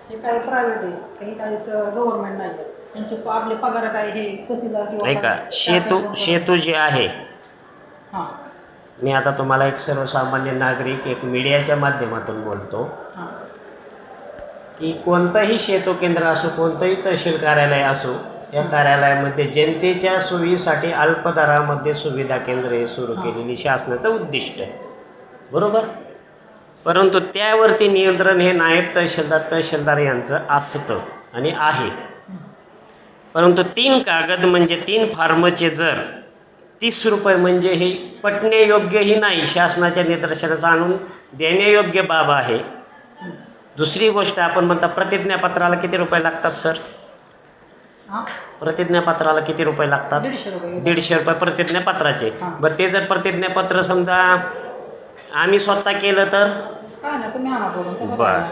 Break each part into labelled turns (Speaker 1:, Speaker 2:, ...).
Speaker 1: हे काही प्रायव्हेट आहे, काही गव्हर्नमेंट नाही. त्यांचे आपले पगार काय हे तहसीलदार किंवा
Speaker 2: ऐका, सेतू जे आहे,
Speaker 1: हां
Speaker 2: मी आता तुम्हाला एक सर्वसामान्य नागरिक एक मीडियाच्या माध्यमातून बोलतो
Speaker 1: हां
Speaker 2: की कोणतंही सेतू केंद्र असो, कोणतंही तहसील कार्यालय असो, या कार्यालयामध्ये जनतेच्या सोयीसाठी अल्प दरामध्ये सुविधा केंद्रे सुरू केलेली शासनाचं उद्दिष्ट आहे, बरोबर. परंतु त्यावरती नियंत्रण हे नायब तहसीलदार यांचं असतं आणि आहे. परंतु 3 कागद म्हणजे 3 फॉर्मचे जर 30 रुपये म्हणजे हे पटण्यायोग्यही नाही, शासनाच्या निदर्शनास आणून देण्यायोग्य बाब आहे. दुसरी गोष्ट, आपण म्हणता प्रतिज्ञापत्राला किती रुपये लागतात सर? प्रतिज्ञापत्राला किती रुपये लागतात? 150 रुपये प्रतिज्ञापत्राचे. बरं, ते जर प्रतिज्ञापत्र समजा आम्ही स्वतः केलं तर
Speaker 1: काय नाही, तुम्ही आणा करून.
Speaker 2: बरं.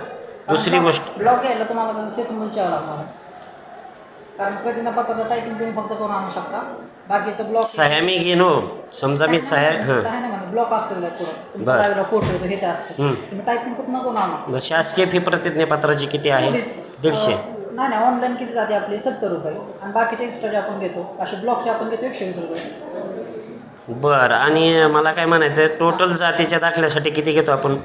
Speaker 2: दुसरी गोष्ट,
Speaker 1: ब्लॉक घ्यायला तुम्हाला सेतूमधून यावं लागणार, कारण प्रतिज्ञापत्राचं टायपिंग तुम्ही फक्त करून आणू शकता. बाकीचं ब्लॉक
Speaker 2: सह्या मी घेईन हो, समजा मी सह्या
Speaker 1: नाही म्हणजे ब्लॉक असलेलं आहे पुढं, तुमच्या फोटो हे ते असतं, तुम्ही टायपिंग कुठं नको आणा.
Speaker 2: शासकीय फी प्रतिज्ञापत्राची किती आहे? 150.
Speaker 1: नाही ऑनलाईन किती जाते आपली 70 रुपये, आणि बाकीचे एक्स्ट्राचे आपण घेतो, असे ब्लॉकचे आपण घेतो 120 रुपये.
Speaker 2: बरं, आणि मला काय म्हणायचं आहे, टोटल जातीच्या दाखल्यासाठी किती घेतो आपण?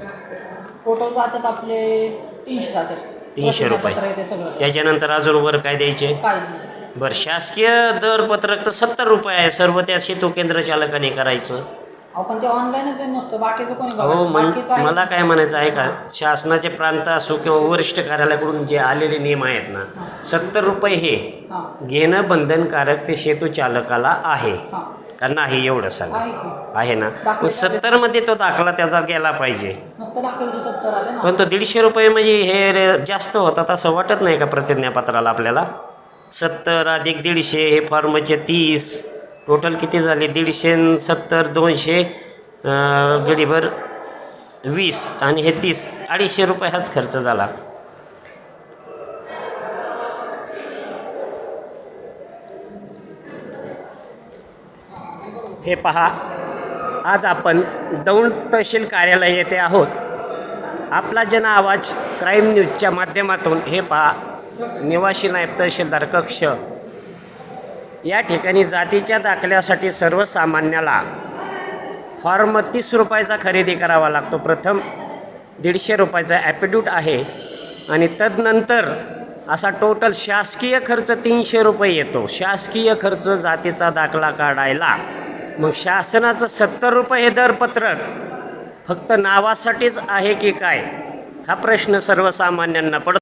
Speaker 1: टोटल जातात आपले 300 जातात.
Speaker 2: 300 रुपये. त्याच्यानंतर अजून वर काय द्यायचे?
Speaker 1: काहीच नाही.
Speaker 2: बरं, शासकीय दरपत्रक तर 70 रुपये आहे, सर्व त्या सेतू केंद्र चालकाने करायचं.
Speaker 1: आपण ते ऑनलाईनच नसतं, बाकीचं कोणी
Speaker 2: हो, मला काय म्हणायचं आहे का, शासनाचे प्रांत असो किंवा वरिष्ठ कार्यालयाकडून जे आलेले नियम आहेत ना, 70 रुपये हे घेणं बंधनकारक ते सेतू चालकाला आहे का नाही, एवढं सांगा. आहे ना, मग 70 तो दाखला त्याचा गेला पाहिजे. पण तो 150 रुपये म्हणजे हे जास्त होतात असं वाटत नाही का प्रतिज्ञापत्राला आपल्याला? 70 अधिक 150 हे फॉर्मचे 30, टोटल किती झाले? 150 70 200 गडीभर 20 आणि हे 30, 250 रुपये हाच खर्च झाला. हे पहा, आज आपण दौंड तहसील कार्यालय येथे आहोत. आपला जन आवाज क्राईम न्यूजच्या माध्यमातून हे पहा, निवासी नायब तहसीलदार कक्ष या ठिकाणी जातीच्या दाखल्यासाठी सर्वसामान्याला फॉर्म 30 रुपयाचा खरेदी करावा लागतो. प्रथम 150 रुपयाचा ॲफिड्यूट आहे आणि तदनंतर असा टोटल शासकीय खर्च 300 रुपये येतो. शासकीय खर्च जातीचा दाखला काढायला. मग शासनाचं 70 रुपये हे दरपत्रक फक्त नावासाठीच आहे की काय, हा प्रश्न सर्वसामान्यांना पडतो.